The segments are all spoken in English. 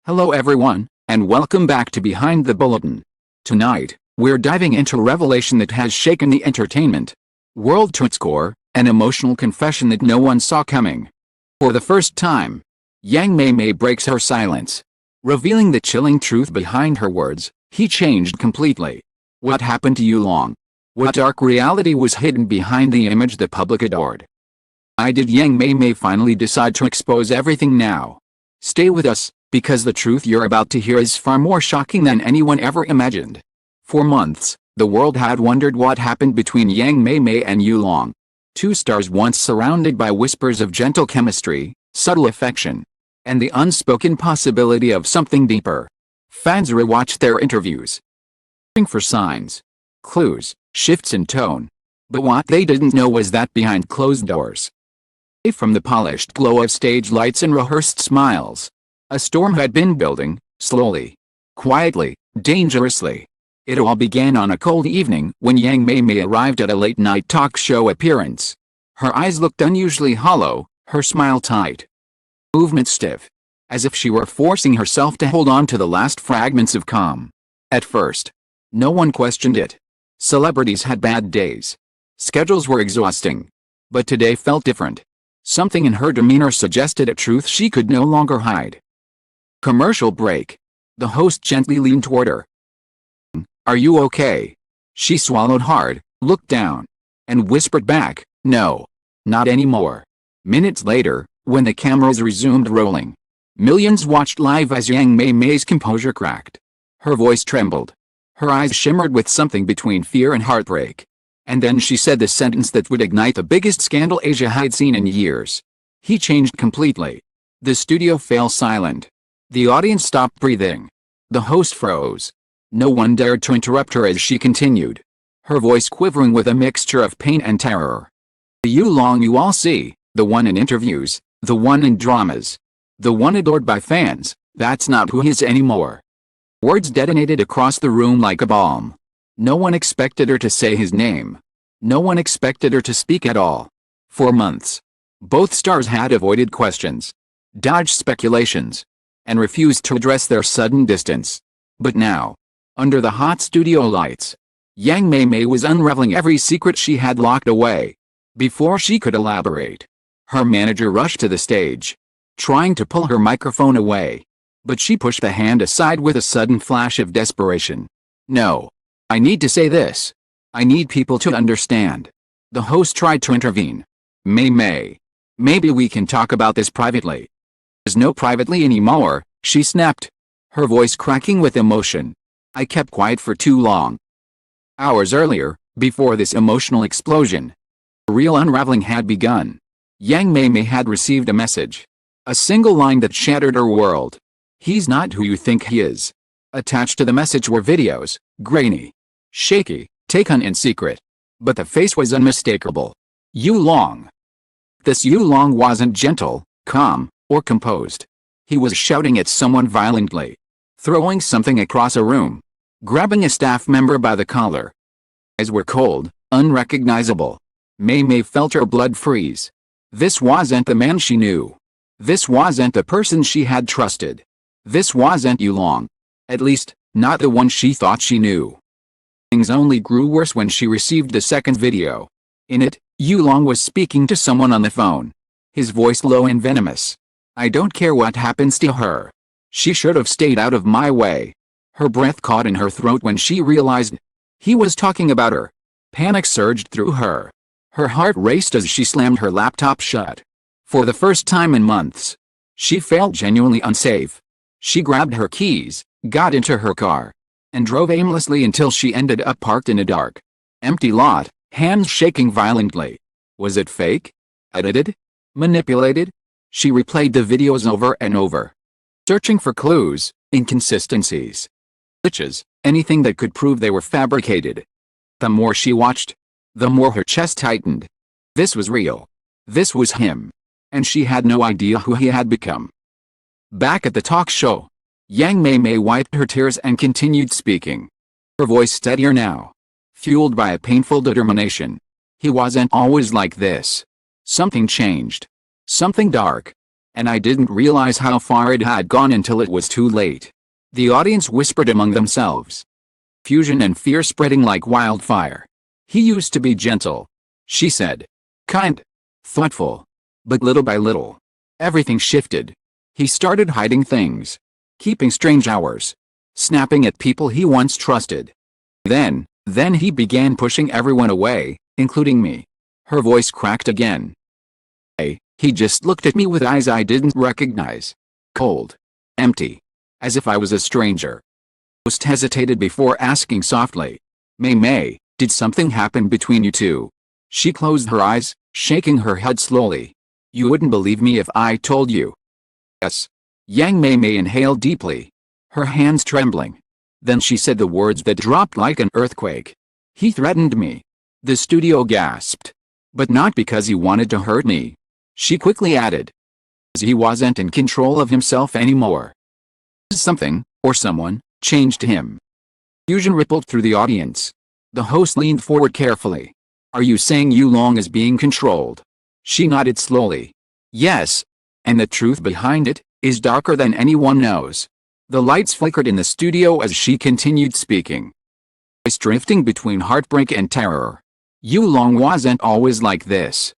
Hello everyone, and welcome back to Behind the Bulletin. Tonight, we're diving into a revelation that has shaken the entertainment world to its core, an emotional confession that no one saw coming. For the first time, Mei Mei breaks her silence, revealing the chilling truth behind her words. He changed completely. What happened to Long? What dark reality was hidden behind the image the public adored? Why did Mei Mei finally decide to expose everything now? Stay with us, because the truth you're about to hear is far more shocking than anyone ever imagined. For months, the world had wondered what happened between Mei Mei and Long. Two stars once surrounded by whispers of gentle chemistry, subtle affection, and the unspoken possibility of something deeper. Fans rewatched their interviews, looking for signs, clues, shifts in tone. But what they didn't know was that behind closed doors, from the polished glow of stage lights and rehearsed smiles, a storm had been building, slowly, quietly, dangerously. It all began on a cold evening when Mei Mei arrived at a late-night talk show appearance. Her eyes looked unusually hollow, her smile tight, movement stiff, as if she were forcing herself to hold on to the last fragments of calm. At first, no one questioned it. Celebrities had bad days. Schedules were exhausting. But today felt different. Something in her demeanor suggested a truth she could no longer hide. Commercial break. The host gently leaned toward her. "Are you okay?" She swallowed hard, looked down, and whispered back, "No. Not anymore." Minutes later, when the cameras resumed rolling, millions watched live as Mei Mei's composure cracked. Her voice trembled. Her eyes shimmered with something between fear and heartbreak. And then she said the sentence that would ignite the biggest scandal Asia had seen in years. He changed completely. The studio fell silent. The audience stopped breathing. The host froze. No one dared to interrupt her as she continued, her voice quivering with a mixture of pain and terror. "The Long you all see, the one in interviews, the one in dramas, the one adored by fans, that's not who he is anymore." Words detonated across the room like a bomb. No one expected her to say his name. No one expected her to speak at all. For months, both stars had avoided questions, dodged speculations, and refused to address their sudden distance. But now, under the hot studio lights, Mei Mei was unraveling every secret she had locked away. Before she could elaborate, her manager rushed to the stage, trying to pull her microphone away. But she pushed the hand aside with a sudden flash of desperation. "No. I need to say this. I need people to understand." The host tried to intervene. "Mei Mei, maybe we can talk about this privately." "There's no privately anymore," she snapped, her voice cracking with emotion. "I kept quiet for too long." Hours earlier, before this emotional explosion, the real unraveling had begun. Mei Mei had received a message. A single line that shattered her world. "He's not who you think he is." Attached to the message were videos, grainy, shaky, taken in secret. But the face was unmistakable. Long. This Long wasn't gentle, calm, or composed. He was shouting at someone violently, throwing something across a room, grabbing a staff member by the collar. Eyes were cold, unrecognizable. Mei Mei felt her blood freeze. This wasn't the man she knew. This wasn't the person she had trusted. This wasn't Long. At least, not the one she thought she knew. Things only grew worse when she received the second video. In it, Long was speaking to someone on the phone. His voice low and venomous. "I don't care what happens to her. She should have stayed out of my way." Her breath caught in her throat when she realized he was talking about her. Panic surged through her. Her heart raced as she slammed her laptop shut. For the first time in months, she felt genuinely unsafe. She grabbed her keys, got into her car, and drove aimlessly until she ended up parked in a dark, empty lot, hands shaking violently. Was it fake? Edited? Manipulated? She replayed the videos over and over, searching for clues, inconsistencies, glitches, anything that could prove they were fabricated. The more she watched, the more her chest tightened. This was real. This was him. And she had no idea who he had become. Back at the talk show, Mei Mei wiped her tears and continued speaking. Her voice steadier now, fueled by a painful determination. "He wasn't always like this. Something changed. Something dark. and I didn't realize how far it had gone until it was too late. The audience whispered among themselves. Fusion and fear spreading like wildfire. He used to be gentle, she said. Kind. Thoughtful. But little by little, everything shifted. He started hiding things. Keeping strange hours. Snapping at people he once trusted. Then he began pushing everyone away, including me. Her voice cracked again. He just looked at me with eyes I didn't recognize. Cold. Empty. As if I was a stranger. Host hesitated before asking softly. Mei Mei, did something happen between you two? She closed her eyes, shaking her head slowly. You wouldn't believe me if I told you. Yes. Mei Mei inhaled deeply. Her hands trembling. Then she said the words that dropped like an earthquake. He threatened me. The studio gasped. But not because he wanted to hurt me. She quickly added. He wasn't in control of himself anymore. Something, or someone, changed him. Confusion rippled through the audience. The host leaned forward carefully. Are you saying Yulong is being controlled? She nodded slowly. Yes. And the truth behind it is darker than anyone knows. The lights flickered in the studio as she continued speaking. Voice drifting between heartbreak and terror. Yulong wasn't always like this.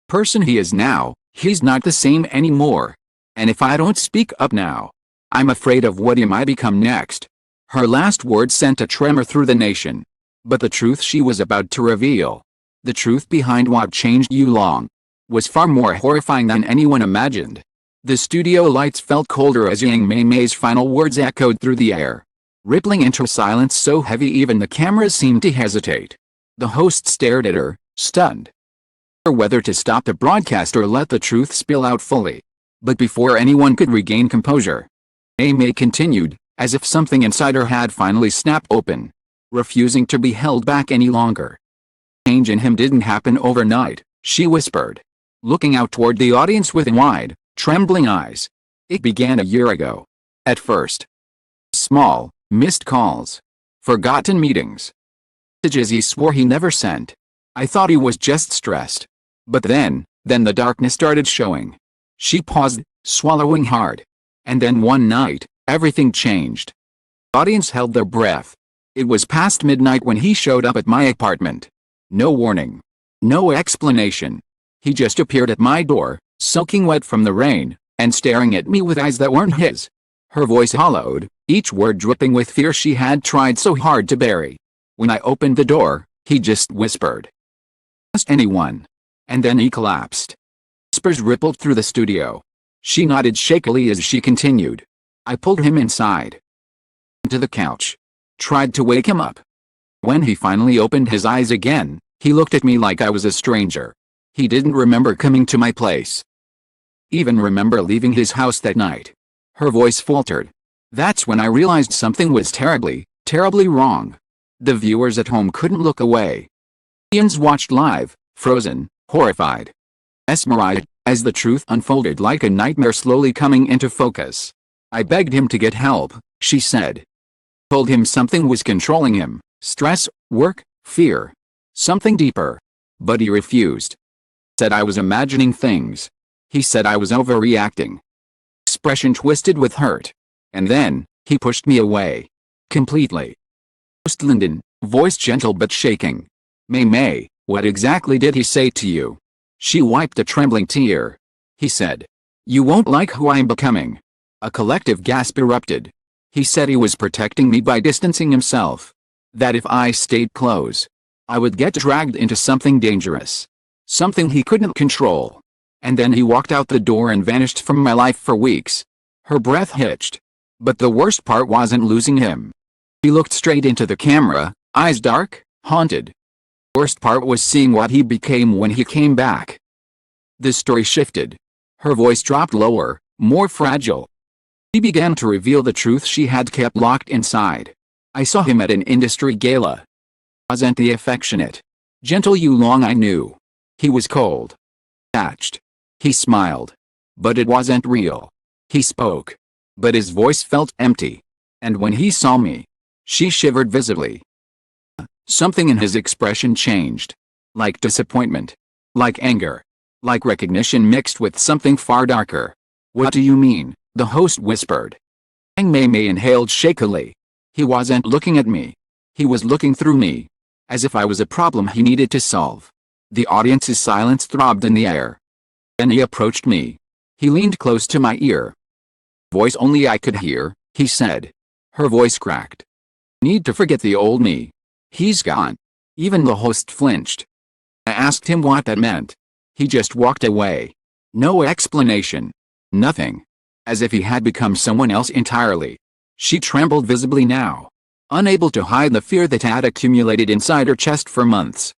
Person he is now, he's not the same anymore. And if I don't speak up now, I'm afraid of what he might become next. Her last words sent a tremor through the nation. But the truth she was about to reveal, the truth behind what changed Yulong, was far more horrifying than anyone imagined. The studio lights felt colder as Mei Mei's final words echoed through the air, rippling into a silence so heavy even the cameras seemed to hesitate. The host stared at her, stunned. Whether to stop the broadcast or let the truth spill out fully. But before anyone could regain composure, Mei Mei continued, as if something inside her had finally snapped open, refusing to be held back any longer. Change in him didn't happen overnight, she whispered, looking out toward the audience with wide, trembling eyes. It began a year ago. At first. Small, missed calls. Forgotten meetings. Messages he swore he never sent. I thought he was just stressed. But then the darkness started showing. She paused, swallowing hard. And then one night, everything changed. The audience held their breath. It was past midnight when he showed up at my apartment. No warning. No explanation. He just appeared at my door, soaking wet from the rain, and staring at me with eyes that weren't his. Her voice hollowed, each word dripping with fear she had tried so hard to bury. When I opened the door, he just whispered. Ask anyone. And then he collapsed. Whispers rippled through the studio. She nodded shakily as she continued. I pulled him inside. To the couch. Tried to wake him up. When he finally opened his eyes again, he looked at me like I was a stranger. He didn't remember coming to my place. Even remember leaving his house that night. Her voice faltered. That's when I realized something was terribly, terribly wrong. The viewers at home couldn't look away. Millions watched live, frozen, horrified. Mesmerized, as the truth unfolded like a nightmare slowly coming into focus. I begged him to get help, she said. Told him something was controlling him, stress, work, fear. Something deeper. But he refused. Said I was imagining things. He said I was overreacting. Expression twisted with hurt. And then, he pushed me away. Completely. Host Linden, voice gentle but shaking. Mei Mei, what exactly did he say to you? She wiped a trembling tear. He said. You won't like who I'm becoming. A collective gasp erupted. He said he was protecting me by distancing himself. That if I stayed close, I would get dragged into something dangerous. Something he couldn't control. And then he walked out the door and vanished from my life for weeks. Her breath hitched. But the worst part wasn't losing him. He looked straight into the camera, eyes dark, haunted. Worst part was seeing what he became when he came back. The story shifted. Her voice dropped lower, more fragile. She began to reveal the truth she had kept locked inside. I saw him at an industry gala. Wasn't the affectionate, gentle Yulong I knew. He was cold. Attached. He smiled. But it wasn't real. He spoke. But his voice felt empty. And when he saw me, she shivered visibly. Something in his expression changed. Like disappointment. Like anger. Like recognition mixed with something far darker. What do you mean? The host whispered. Mei Mei inhaled shakily. He wasn't looking at me. He was looking through me. As if I was a problem he needed to solve. The audience's silence throbbed in the air. Then he approached me. He leaned close to my ear. Voice only I could hear, he said. Her voice cracked. Need to forget the old me. He's gone. Even the host flinched. I asked him what that meant. He just walked away. No explanation. Nothing. As if he had become someone else entirely. She trembled visibly now. Unable to hide the fear that had accumulated inside her chest for months.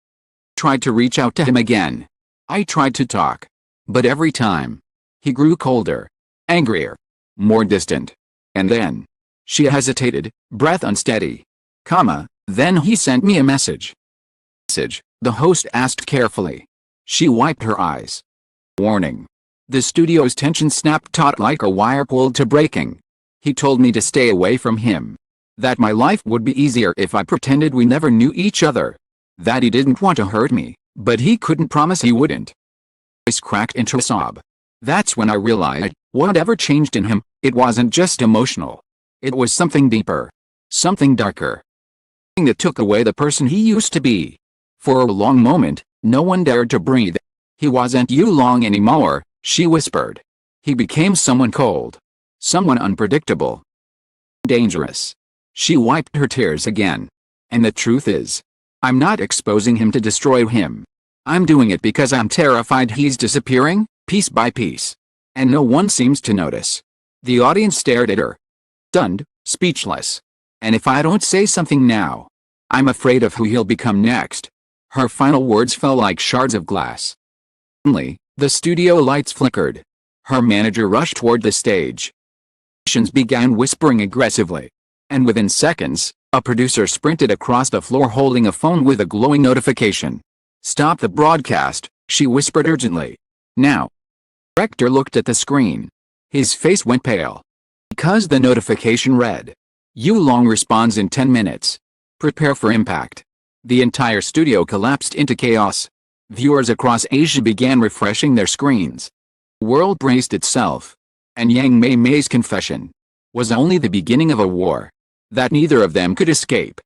Tried to reach out to him again. I tried to talk. But every time, he grew colder. Angrier. More distant. And then, she hesitated, breath unsteady. Then he sent me a message. Message, the host asked carefully. She wiped her eyes. Warning. The studio's tension snapped taut like a wire pulled to breaking. He told me to stay away from him. That my life would be easier if I pretended we never knew each other. That he didn't want to hurt me, but he couldn't promise he wouldn't. Voice cracked into a sob. That's when I realized, whatever changed in him, it wasn't just emotional. It was something deeper. Something darker. Something that took away the person he used to be. For a long moment, no one dared to breathe. He wasn't you long anymore, she whispered. He became someone cold. Someone unpredictable. Dangerous. She wiped her tears again. And the truth is, I'm not exposing him to destroy him. I'm doing it because I'm terrified he's disappearing, piece by piece. And no one seems to notice. The audience stared at her. Stunned, speechless. And if I don't say something now, I'm afraid of who he'll become next. Her final words fell like shards of glass. Suddenly, the studio lights flickered. Her manager rushed toward the stage. Musicians began whispering aggressively. And within seconds, a producer sprinted across the floor holding a phone with a glowing notification. Stop the broadcast, she whispered urgently. Now. The director looked at the screen. His face went pale. Because the notification read. Yu Long responds in 10 minutes. Prepare for impact. The entire studio collapsed into chaos. Viewers across Asia began refreshing their screens. The world braced itself. And Mei Mei's confession was only the beginning of a war that neither of them could escape.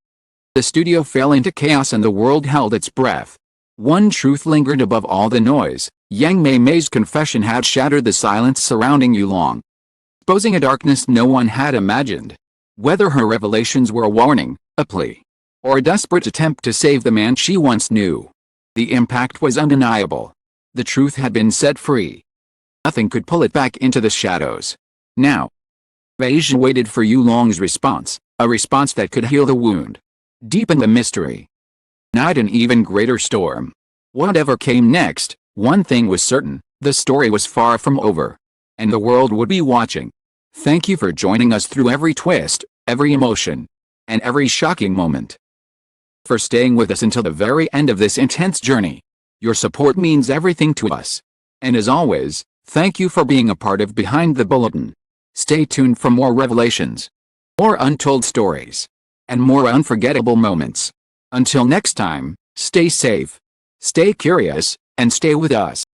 The studio fell into chaos and the world held its breath. One truth lingered above all the noise. Mei Mei's confession had shattered the silence surrounding Yu Long, exposing a darkness no one had imagined. Whether her revelations were a warning, a plea, or a desperate attempt to save the man she once knew, the impact was undeniable. The truth had been set free. Nothing could pull it back into the shadows. Now, Asia waited for Yu Long's response, a response that could heal the wound, deepen the mystery. Not an even greater storm. Whatever came next, one thing was certain, the story was far from over. And the world would be watching. Thank you for joining us through every twist, every emotion, and every shocking moment. For staying with us until the very end of this intense journey. Your support means everything to us. And as always, thank you for being a part of Behind the Bulletin. Stay tuned for more revelations, more untold stories, and more unforgettable moments. Until next time, stay safe, stay curious, and stay with us.